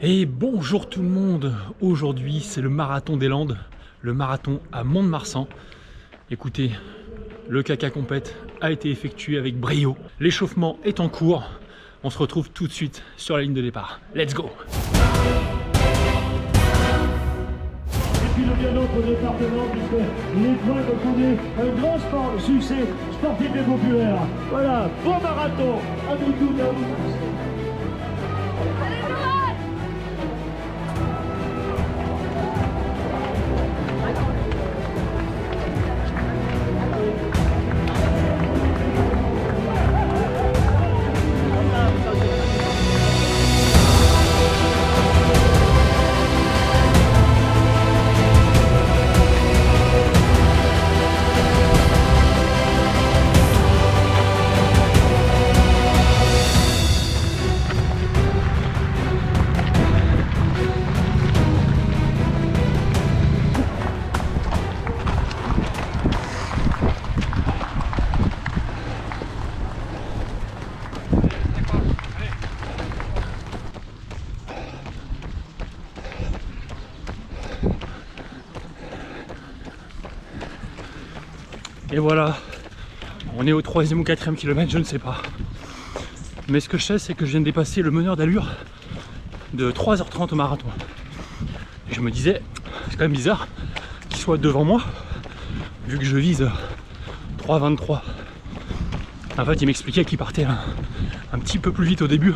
Et bonjour tout le monde, aujourd'hui c'est le marathon des Landes, le marathon à Mont-de-Marsan. Écoutez, le caca compète a été effectué avec brio, l'échauffement est en cours, on se retrouve tout de suite sur la ligne de départ. Let's go! Et puis le bien d'autre département, puisque les points connaît un grand succès sportif et populaire. Voilà, bon marathon, à nous tous, à vous tous. Et voilà, on est au 3e ou 4e kilomètre, je ne sais pas. Mais ce que je sais, c'est que je viens de dépasser le meneur d'allure de 3h30 au marathon. Et je me disais, c'est quand même bizarre qu'il soit devant moi, vu que je vise 3h23. En fait, il m'expliquait qu'il partait un petit peu plus vite au début,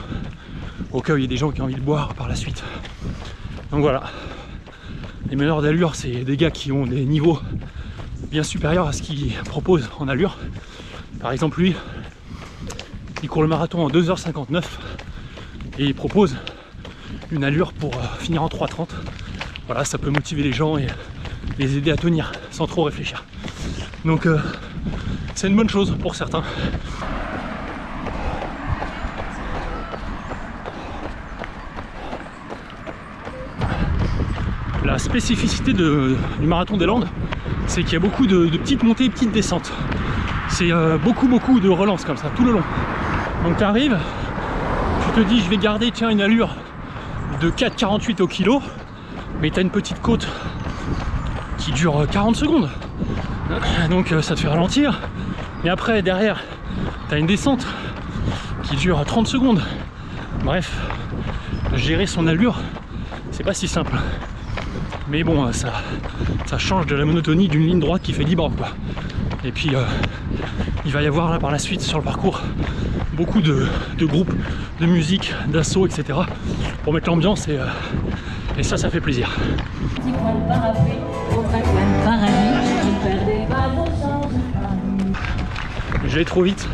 au cas où il y a des gens qui ont envie de boire par la suite. Donc voilà, les meneurs d'allure, c'est des gars qui ont des niveaux bien supérieur à ce qu'il propose en allure. Par exemple, lui, il court le marathon en 2h59 et il propose une allure pour finir en 3h30. Voilà, ça peut motiver les gens et les aider à tenir sans trop réfléchir. Donc c'est une bonne chose pour certains. La spécificité du marathon des Landes, c'est qu'il y a beaucoup de petites montées et petites descentes. C'est beaucoup de relances comme ça tout le long. Donc tu arrives, tu te dis je vais garder tiens une allure de 4,48 au kilo, mais tu as une petite côte qui dure 40 secondes. Donc ça te fait ralentir. Et après derrière, tu as une descente qui dure 30 secondes. Bref, gérer son allure, c'est pas si simple. Mais bon, ça change de la monotonie d'une ligne droite qui fait 10 bornes, quoi. Et puis, il va y avoir là par la suite sur le parcours beaucoup de groupes, de musique, d'assauts, etc. pour mettre l'ambiance et ça fait plaisir. Je vais trop vite.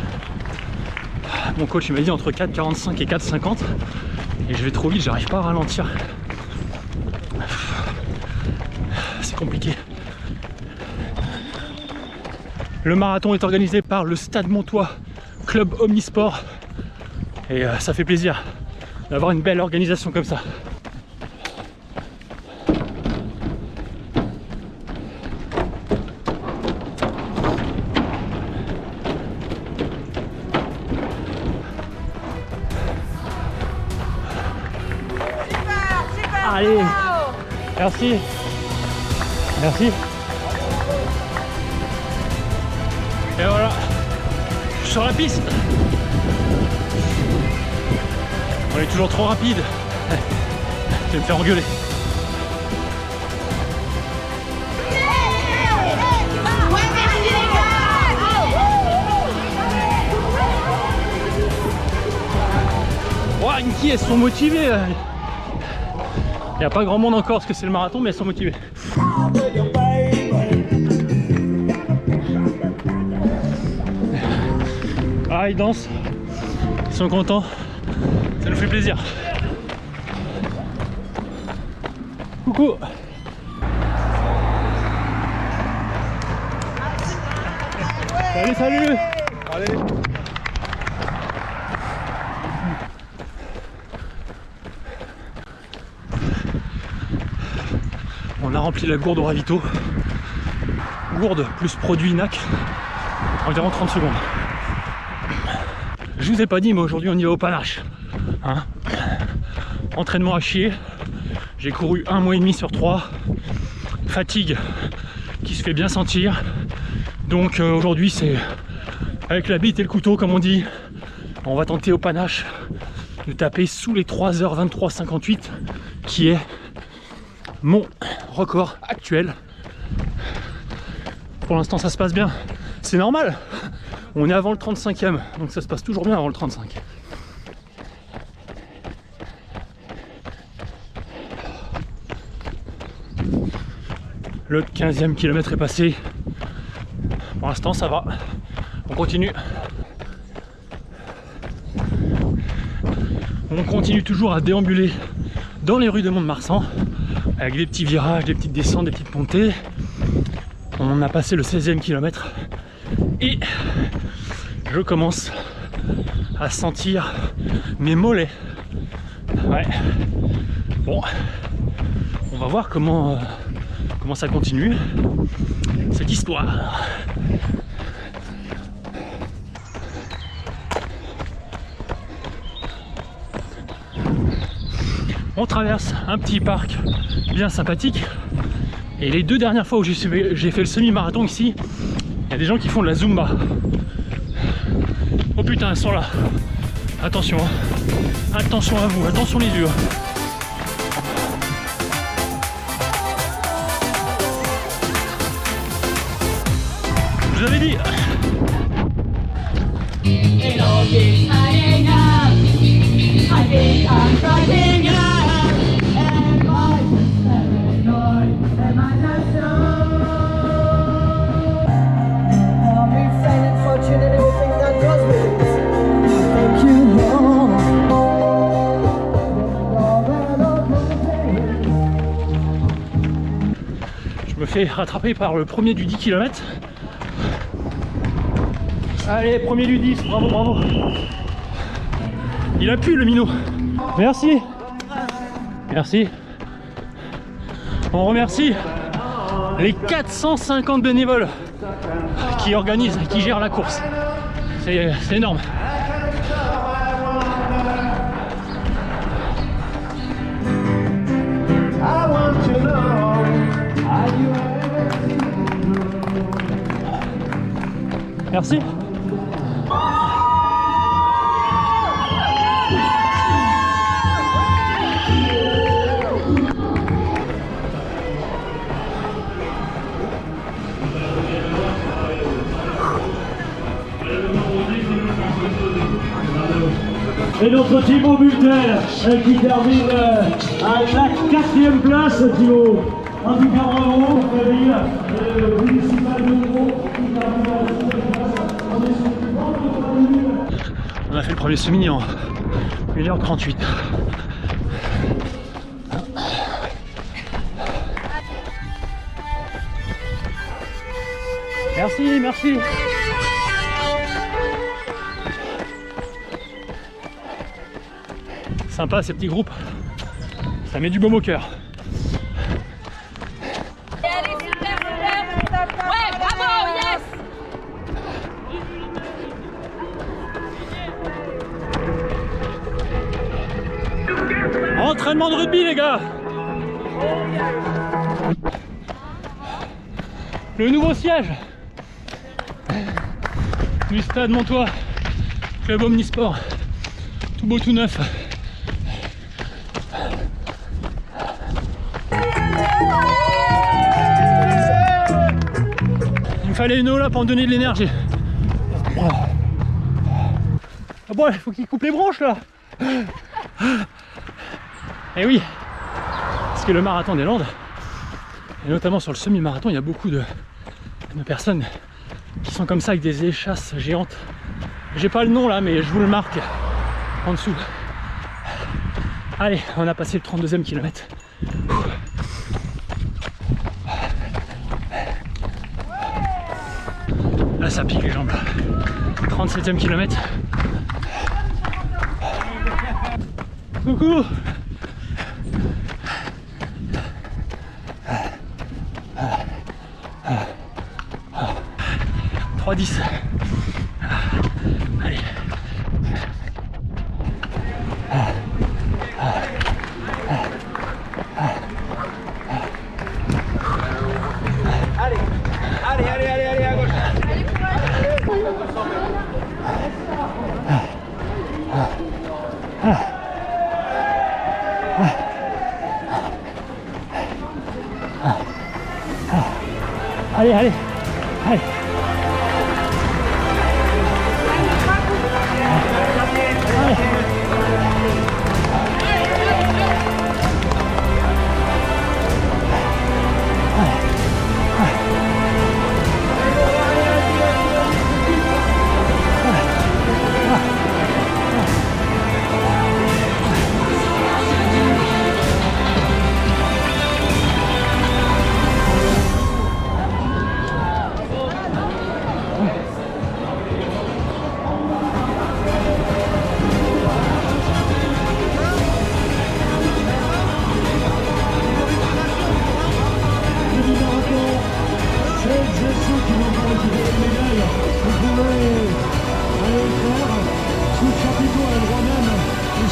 Mon coach il m'a dit entre 4,45 et 4,50 et je vais trop vite, j'arrive pas à ralentir. Compliqué. Le marathon est organisé par le Stade Montois Club Omnisport et ça fait plaisir d'avoir une belle organisation comme ça. Allez, merci. Merci. Et voilà, je suis sur la piste. On est toujours trop rapide. Je vais me faire engueuler. Ouah, Niki, elles sont motivées. Il n'y a pas grand monde encore parce que c'est le marathon, mais elles sont motivées. Ah, ils dansent, ils sont contents, ça nous fait plaisir. Coucou. Salut, salut. Allez. On a rempli la gourde au ravito. Gourde plus produit INAC, environ 30 secondes. Je vous ai pas dit, mais aujourd'hui on y va au panache. Hein, Entraînement à chier. J'ai couru 1 mois et demi sur 3. Fatigue qui se fait bien sentir. Donc aujourd'hui c'est avec la bite et le couteau comme on dit. On va tenter au panache de taper sous les 3h23,58 qui est mon record actuel. Pour l'instant ça se passe bien. C'est normal. On est avant le 35e, donc ça se passe toujours bien avant le 35. Le 15e kilomètre est passé. Pour l'instant ça va. On continue. On continue toujours à déambuler dans les rues de Mont-de-Marsan avec des petits virages, des petites descentes, des petites montées. On a passé le 16e kilomètre et je commence à sentir mes mollets. Ouais. Bon, on va voir comment ça continue cette histoire. On traverse un petit parc bien sympathique et les 2 dernières fois où j'ai fait le semi-marathon ici, il y a des gens qui font de la Zumba. Oh putain, ils sont là. Attention, attention à vous, attention les yeux. Je vous avais dit. Je me fais rattraper par le premier du 10 km. Allez, premier du 10, bravo, bravo. Il appuie le minot. Merci. Merci. On remercie les 450 bénévoles qui organisent, qui gèrent la course. C'est énorme. Merci. Et notre Thibaut Bultel qui termine à la 4e place, Thibaut. En tout cas, bravo, le municipal de Gros qui termine à la 4e place. On a fait le premier semi en 1h38. Merci, merci. Sympa ces petits groupes, ça met du baume au cœur. Allez, super, super. Ouais, bravo, yes. Entraînement de rugby les gars. Le nouveau siège du stade Montois, club omnisport, tout beau tout neuf. Il me fallait une eau là pour me donner de l'énergie. Ah bon, il faut qu'il coupe les branches là. Et oui, parce que le marathon des Landes, et notamment sur le semi-marathon, il y a beaucoup de personnes qui sont comme ça avec des échasses géantes. J'ai pas le nom là, mais je vous le marque en dessous. Allez, on a passé le 32e kilomètre. Là, ça pique les jambes. 37e kilomètre. Coucou. « 3-10 ». Allez. Allez, allez, allez.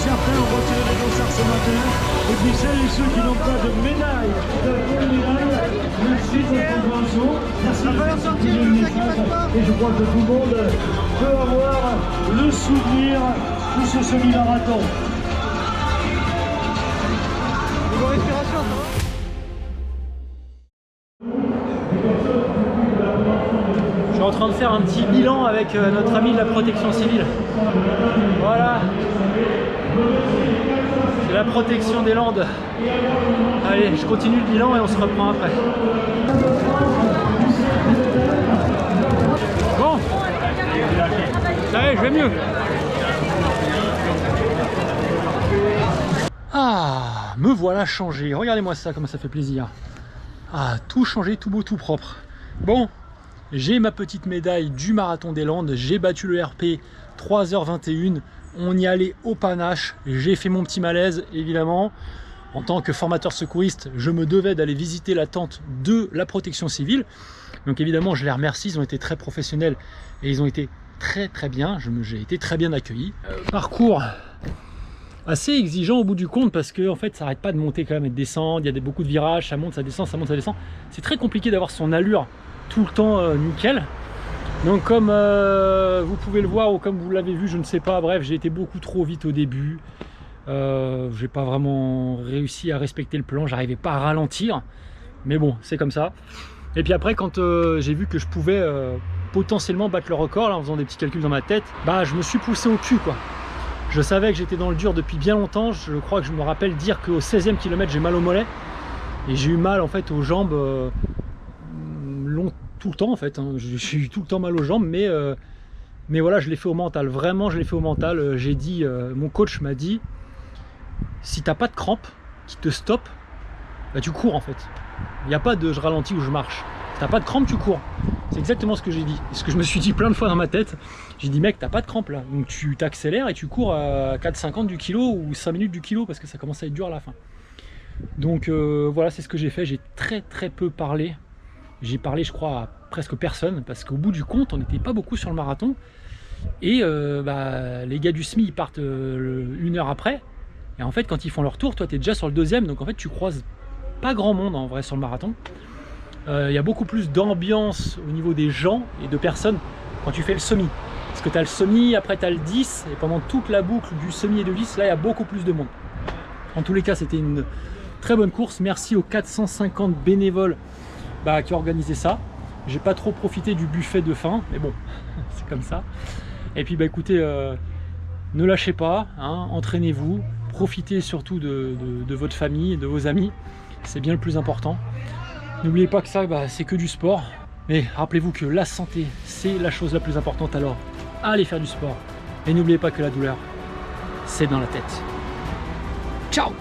Certains ont retiré les dossards ce matin. Et puis celles et ceux qui n'ont pas de médaille, merci de votre compréhension. Merci de partager le message. Et je crois que tout le monde peut avoir le souvenir de ce semi-marathon. Niveau respiration, ça va ? Je suis en train de faire un petit bilan avec notre ami de la protection civile. Voilà. C'est la protection des Landes. Allez, je continue le bilan et on se reprend après. Bon, ça y est, je vais mieux. Ah, me voilà changé. Regardez-moi ça, comment ça fait plaisir. Ah, tout changé, tout beau, tout propre. Bon, j'ai ma petite médaille du marathon des Landes. J'ai battu le RP 3h21. On y allait au panache, j'ai fait mon petit malaise évidemment. En tant que formateur secouriste, je me devais d'aller visiter la tente de la protection civile. Donc évidemment, je les remercie, ils ont été très professionnels et ils ont été très bien. J'ai été très bien accueilli. Parcours assez exigeant au bout du compte parce que en fait, ça n'arrête pas de monter quand même et de descendre. Il y a beaucoup de virages, ça monte, ça descend, ça monte, ça descend. C'est très compliqué d'avoir son allure tout le temps nickel. Donc comme vous pouvez le voir ou comme vous l'avez vu, je ne sais pas, bref, j'ai été beaucoup trop vite au début. J'ai pas vraiment réussi à respecter le plan, j'arrivais pas à ralentir. Mais bon, c'est comme ça. Et puis après, quand j'ai vu que je pouvais potentiellement battre le record, là, en faisant des petits calculs dans ma tête, bah je me suis poussé au cul, quoi. Je savais que j'étais dans le dur depuis bien longtemps. Je crois que je me rappelle dire qu'au 16e kilomètre, j'ai mal au mollet. Et j'ai eu mal en fait aux jambes tout le temps en fait, hein. J'ai eu tout le temps mal aux jambes, mais voilà, je l'ai fait au mental, vraiment je l'ai fait au mental. J'ai dit, mon coach m'a dit, si t'as pas de crampes qui te stoppent, bah tu cours en fait. Il n'y a pas de je ralentis ou je marche. Si t'as pas de crampes, tu cours. C'est exactement ce que j'ai dit, ce que je me suis dit plein de fois dans ma tête. J'ai dit, mec, t'as pas de crampes là, donc tu t'accélères et tu cours à 4,50 du kilo ou 5 minutes du kilo parce que ça commence à être dur à la fin. Donc voilà, c'est ce que j'ai fait. J'ai très peu parlé. J'ai parlé, je crois, à presque personne, parce qu'au bout du compte, on n'était pas beaucoup sur le marathon. Et les gars du SMI, ils partent 1 heure après. Et en fait, quand ils font leur tour, toi, tu es déjà sur le 2e. Donc en fait, tu croises pas grand monde, en vrai, sur le marathon. Il y a beaucoup plus d'ambiance au niveau des gens et de personnes quand tu fais le semi. Parce que tu as le semi, après tu as le 10. Et pendant toute la boucle du semi et du 10, là, il y a beaucoup plus de monde. En tous les cas, c'était une très bonne course. Merci aux 450 bénévoles qui ont organisé ça. J'ai pas trop profité du buffet de fin, mais bon, c'est comme ça. Et puis écoutez, ne lâchez pas, hein, entraînez-vous, profitez surtout de votre famille et de vos amis, c'est bien le plus important. N'oubliez pas que ça, c'est que du sport, mais rappelez-vous que la santé, c'est la chose la plus importante, alors allez faire du sport. Et n'oubliez pas que la douleur, c'est dans la tête. Ciao!